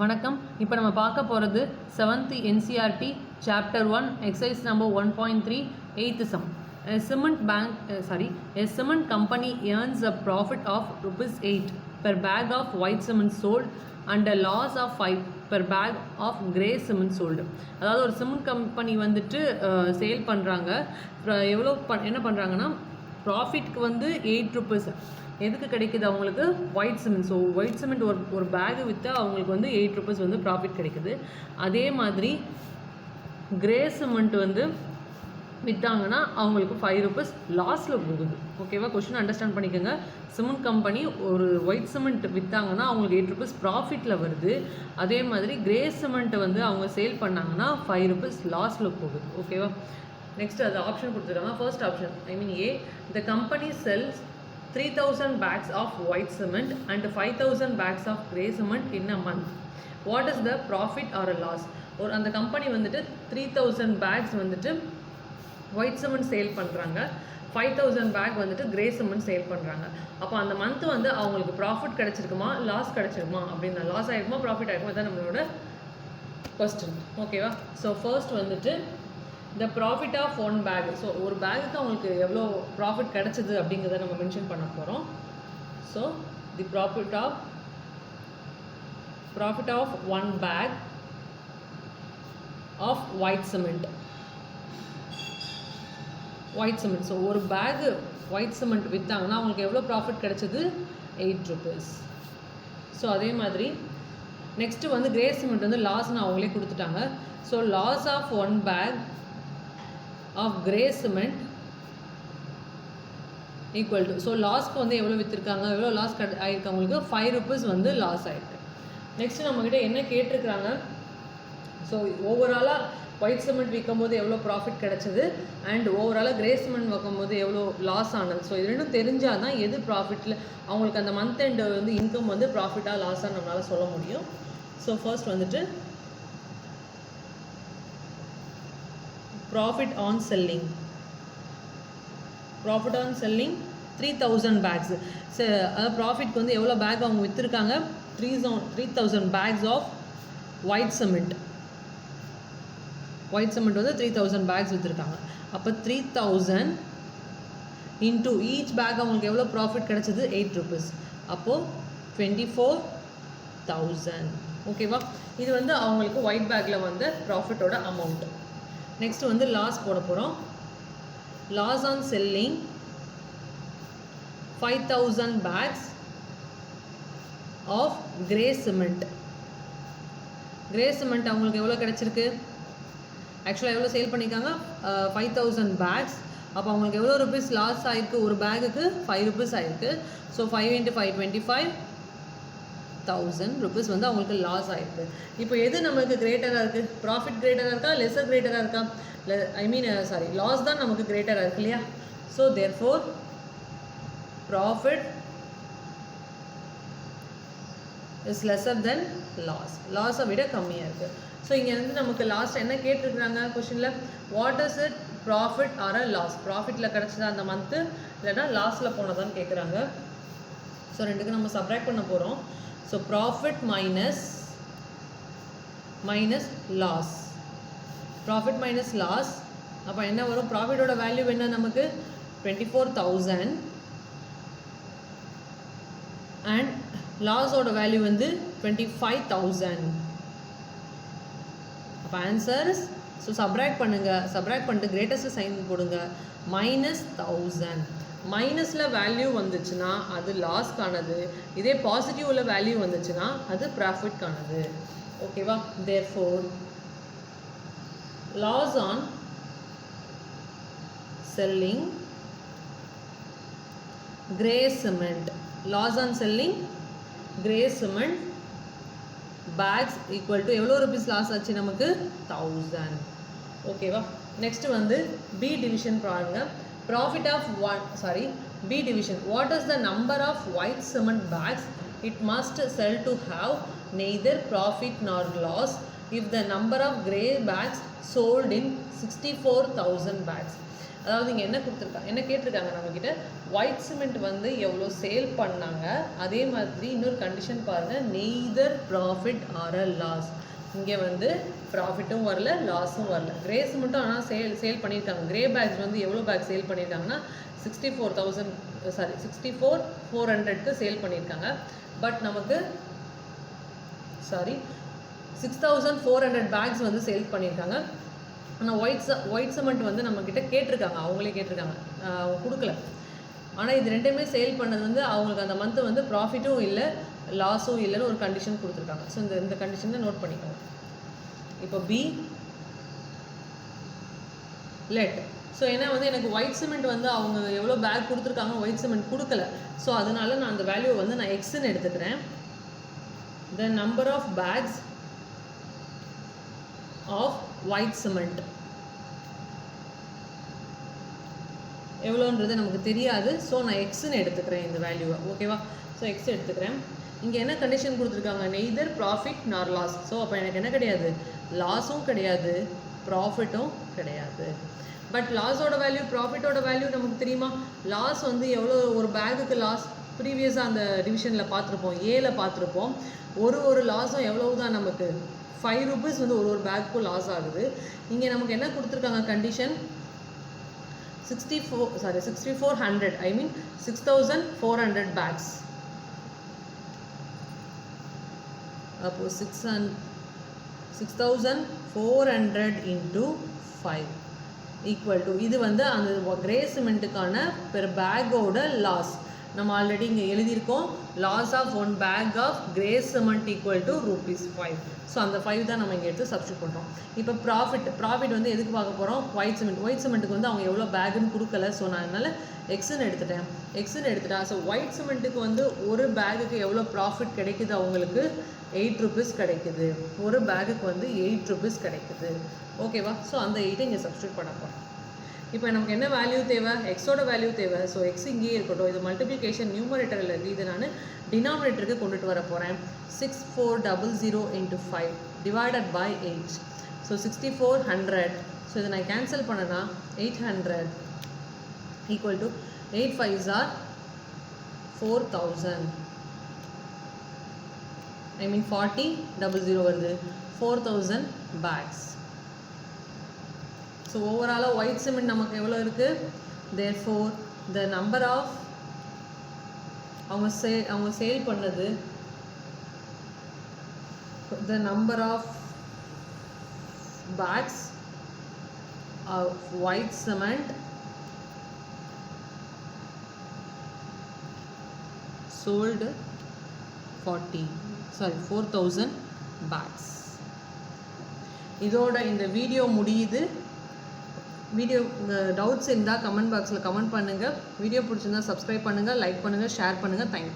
வணக்கம். இப்போ நம்ம பார்க்க போகிறது 7th NCERT Chapter 1 Exercise number 1.3 8th sum. A cement company earns a profit of rupees 8 per bag of white cement sold and a loss of 5 per bag of grey cement sold. அதாவது ஒரு cement company வந்துட்டு sale பண்ணுறாங்க. என்ன பண்ணுறாங்கன்னா ப்ராஃபிட்க்கு வந்து 8 rupees எதுக்கு கிடைக்குது அவங்களுக்கு white cement. So white cement ஒரு பேகு விற்றா அவங்களுக்கு வந்து 8 rupees வந்து ப்ராஃபிட் கிடைக்குது. அதே மாதிரி கிரே சிமெண்ட் வந்து விற்றாங்கன்னா அவங்களுக்கு 5 rupees லாஸில் போகுது. ஓகேவா, கொஷின் அண்டர்ஸ்டாண்ட் பண்ணிக்கோங்க. சிமெண்ட் கம்பெனி ஒரு ஒயிட் சிமெண்ட் விற்றாங்கன்னா அவங்களுக்கு 8 rupees ப்ராஃபிட்டில் வருது. அதே மாதிரி கிரே சிமெண்ட்டை வந்து அவங்க சேல் பண்ணாங்கன்னா 5 rupees லாஸில் போகுது. ஓகேவா, நெக்ஸ்ட் அது ஆப்ஷன் கொடுத்துருக்காங்க. First option a, the company sells 3000 bags of white cement and 5000 bags of grey cement in a month. What is the profit or a loss? ஒரு அந்த கம்பெனி வந்துட்டு 3000 bags வந்துட்டு white cement sale பண்ணுறாங்க, 5000 back வந்துட்டு grey cement sale பண்ணுறாங்க. அப்போ அந்த month வந்து அவங்களுக்கு ப்ராஃபிட் கிடச்சிருக்குமா லாஸ் கிடச்சிருக்குமா அப்படின்னா, லாஸ் ஆகிருக்குமா ப்ராஃபிட் ஆகிருக்குமா, தான் நம்மளோட கொஸ்டின். ஓகேவா, ஸோ ஃபர்ஸ்ட் வந்துட்டு the profit of one bag. So ஒரு பேக்குக்கு அவங்களுக்கு எவ்வளோ ப்ராஃபிட் கிடச்சிது அப்படிங்கிறத நம்ம மென்ஷன் பண்ண போகிறோம். So the profit of one bag of white cement. So ஒரு பேகு ஒயிட் சிமெண்ட் விற்றாங்கன்னா அவங்களுக்கு எவ்வளோ ப்ராஃபிட் கிடச்சிது, 8 rupees. ஸோ அதே மாதிரி நெக்ஸ்ட்டு வந்து கிரே சிமெண்ட் வந்து லாஸ்ன்னு அவங்களே கொடுத்துட்டாங்க. So loss of one bag of grey cement equal to, so லாஸ்க்கு வந்து எவ்வளோ விற்றுருக்காங்க, எவ்வளோ லாஸ் ஆகிருக்கு அவங்களுக்கு 5 rupees வந்து லாஸ் ஆகிருக்கு. நெக்ஸ்ட்டு நம்மக்கிட்ட என்ன கேட்டிருக்கிறாங்க, ஸோ ஓவராலாக ஒயிட் சிமெண்ட் விற்கும் போது எவ்வளோ ப்ராஃபிட் கிடச்சிது அண்ட் ஓவராலாக கிரே சிமெண்ட் வைக்கும் போது எவ்வளோ லாஸ் ஆனது. ஸோ இது ரெண்டும் தெரிஞ்சால் தான் எது ப்ராஃபிட்டில் அவங்களுக்கு அந்த மந்த் எண்டு வந்து இன்கம் வந்து ப்ராஃபிட்டாக லாஸாக நம்மளால் சொல்ல முடியும். ஸோ ஃபர்ஸ்ட் வந்துட்டு profit on selling 3000 bags. So அதாவது ப்ராஃபிட்க்கு வந்து எவ்வளோ பேக் அவங்க விற்றுருக்காங்க, 3000 bags ஆஃப் ஒயிட் சிமெண்ட் வந்து 3000 bags விற்றுருக்காங்க. அப்போ 3000 இன்டூ ஈச் பேக் அவங்களுக்கு எவ்வளோ ப்ராஃபிட் கிடச்சிது, 8 rupees. அப்போது 24,000. ஓகேவா, இது வந்து அவங்களுக்கு ஒயிட் பேக்கில் வந்து ப்ராஃபிட்டோட அமௌண்ட். நெக்ஸ்ட் வந்து லாஸ் போட போகிறோம். Loss on selling 5000 bags of grey cement. அவங்களுக்கு எவ்வளோ கிடச்சிருக்கு, ஆக்சுவலாக எவ்வளோ சேல் பண்ணியிருக்காங்க, 5000 bags. அப்போ அவங்களுக்கு எவ்வளோ ருபீஸ் லாஸ் ஆகிருக்கு, ஒரு பேகுக்கு 5 rupees ஆகிருக்கு. ஸோ 5 × 5 25,000 rupees வந்து அவங்களுக்கு லாஸ் ஆகிருக்கு. இப்போ எது நமக்கு கிரேட்டராக இருக்குது, ப்ராஃபிட் கிரேட்டராக இருக்கா லெஸர் கிரேட்டராக இருக்கா, லாஸ் தான் நமக்கு கிரேட்டராக இருக்கு இல்லையா. So therefore profit is lesser than லாஸை விட கம்மியாக இருக்குது. ஸோ இங்கே வந்து நமக்கு லாஸ்ட் என்ன கேட்டிருக்கிறாங்க கொஷினில், what is it profit or a loss, ப்ராஃபிட்டில் கிடச்சதா அந்த மந்த்து இல்லைன்னா லாஸில் போனதான்னு கேட்குறாங்க. ஸோ ரெண்டுக்கு நம்ம சப்ராக்ட் பண்ண போகிறோம். ஸோ ப்ராஃபிட் மைனஸ் லாஸ், அப்போ என்ன வரும், ப்ராஃபிட்டோட வேல்யூ என்ன நமக்கு 24,000 அண்ட் லாஸோட வேல்யூ வந்து 25,000. அப்போ ஆன்சர்ஸ், ஸோ சப்ராக்ட் பண்ணிட்டு கிரேட்டஸ்ட் சைன் போடுங்க, -1000. மைனஸில் வேல்யூ வந்துச்சுன்னா அது லாஸ்க்கானது, இதே பாசிட்டிவில் வேல்யூ வந்துச்சுன்னா அது ப்ராஃபிட்கானது. ஓகேவா, therefore loss on selling grey cement bags equal to எவ்வளோ ருபீஸ் லாஸ் ஆச்சு நமக்கு 1000. ஓகேவா, நெக்ஸ்ட் வந்து பி டிவிஷன் பாருங்க. Profit of B division. What is the number of white cement bags it must sell to have neither profit nor loss if the number of grey bags sold in 64,000 bags. அதாவது இங்கே என்ன கொடுத்துருக்காங்க, என்ன கேட்டிருக்காங்க நம்மக்கிட்ட, white cement வந்து எவ்வளோ sale பண்ணாங்க, அதே மாதிரி இன்னொரு கண்டிஷன் பாருங்கள், neither profit or a loss. இங்கே வந்து ப்ராஃபிட்டும் வரல, லாஸும் வரல. கிரே சிமெண்ட்டும் ஆனால் சேல் பண்ணியிருக்காங்க. கிரே பேக்ஸ் வந்து எவ்வளோ பேக் சேல் பண்ணியிருக்காங்கன்னா 64,400க்கு சேல் பண்ணியிருக்காங்க. பட் நமக்கு 6,400 பேக்ஸ் வந்து சேல் பண்ணியிருக்காங்க. ஆனால் ஒயிட் சிமெண்ட் வந்து நம்மக்கிட்ட கேட்டிருக்காங்க, அவங்களே கேட்டிருக்காங்க, அவங்க கொடுக்கல. ஆனால் இது ரெண்டுமே சேல் பண்ணது வந்து அவங்களுக்கு அந்த மந்த்து வந்து ப்ராஃபிட்டும் இல்லை, லாஸும் இல்லைன்னு ஒரு கண்டிஷன் கொடுத்துருக்காங்க. ஸோ இந்த கண்டிஷனை நோட் பண்ணிக்கோங்க. இப்போ பி லெட். ஸோ ஏன்னா வந்து எனக்கு ஒயிட் சிமெண்ட் வந்து அவங்க எவ்வளோ பேக் கொடுத்துருக்காங்க, ஒயிட் சிமெண்ட் கொடுக்கல. ஸோ அதனால நான் அந்த வேல்யூவை வந்து நான் எக்ஸ்ன்னு எடுத்துக்கிறேன். The number of bags of white cement எவ்வளோன்றது நமக்கு தெரியாது. ஸோ நான் எக்ஸ்ன்னு எடுத்துக்கிறேன் இந்த வேல்யூவை. ஓகேவா? ஸோ எக்ஸ் எடுத்துக்கிறேன். இங்கே என்ன கண்டிஷன் கொடுத்துருக்காங்க, நெய்தர் ப்ராஃபிட் நார் லாஸ். ஸோ அப்போ எனக்கு என்ன கிடையாது, லாஸும் கிடையாது, ப்ராஃபிட்டும் கிடையாது. பட் லாஸோட வேல்யூ, ப்ராஃபிட்டோட வேல்யூ நமக்கு தெரியுமா? லாஸ் வந்து எவ்வளோ, ஒரு பேக்குக்கு லாஸ் ப்ரீவியஸாக அந்த டிவிஷனில் பார்த்துருப்போம், ஏல பார்த்துருப்போம். ஒரு லாஸும் எவ்வளவு தான் நமக்கு 5 rupees வந்து ஒரு பேக்குக்கும் லாஸ் ஆகுது. இங்கே நமக்கு என்ன கொடுத்துருக்காங்க கண்டிஷன், 6,400, ஐ மீன் 6,400 பேக்ஸ். அப்போ 6,400 into 5 ஈக்குவல் டு, இது வந்து அந்த கிரே சிமெண்ட்டுக்கான பெர் பேக்கோட லாஸ். நம்ம ஆல்ரெடி இங்கே எழுதியிருக்கோம், loss of 1 bag of grey cement equal to ₹5. So அந்த 5 தான் நம்ம இங்கே எடுத்து சப்ஸ்டியூட் பண்ணுறோம். இப்போ ப்ராஃபிட் வந்து எதுக்கு பார்க்க போகிறோம், ஒயிட் சிமெண்ட்டுக்கு வந்து அவங்க எவ்வளோ பேக்குன்னு கொடுக்கல. ஸோ நான் அதனால் எக்ஸ்ன்னு எடுத்துட்டேன். ஸோ ஒயிட் சிமெண்ட்டுக்கு வந்து ஒரு பேக்குக்கு எவ்வளோ ப்ராஃபிட் கிடைக்குது, அவங்களுக்கு 8 rupees கிடைக்குது. ஒரு பேக்குக்கு வந்து 8 rupees கிடைக்குது. ஓகேவா? ஸோ அந்த 8 இங்கே சப்ஸ்டியூட் பண்ண போகிறோம். இப்போ நமக்கு என்ன வேல்யூ தேவை, எக்ஸோட வேல்யூ தேவை. ஸோ எக்ஸ் இங்கேயே இருக்கட்டும். இது மல்டிப்ளிகேஷன் நியூமரேட்டரில் இருக்குது, இதை நான் டினாமினேட்டருக்கு கொண்டுட்டு வர போகிறேன். 6,400 into 5 divided by 8. So 6,400. So இதை நான் கேன்சல் பண்ணனா 800 equal to 8 5s are 4,000. I mean 40,000 வருது, 4,000 bags. ஸோ ஓவராலாக ஒயிட் சிமெண்ட் நமக்கு எவ்வளோ இருக்குது, therefore the number of அவங்க சேல் பண்ணது, the number of bags of white cement sold 4,000 bags. இதோட இந்த வீடியோ முடியுது. வீடியோ டவுட்ஸ் இருந்தால் கமெண்ட் பாக்ஸில் கமெண்ட் பண்ணுங்கள். வீடியோ பிடிச்சிருந்தா சப்ஸ்கிரைப் பண்ணுங்கள், லைக் பண்ணுங்கள், ஷேர் பண்ணுங்கள். தேங்க்யூ.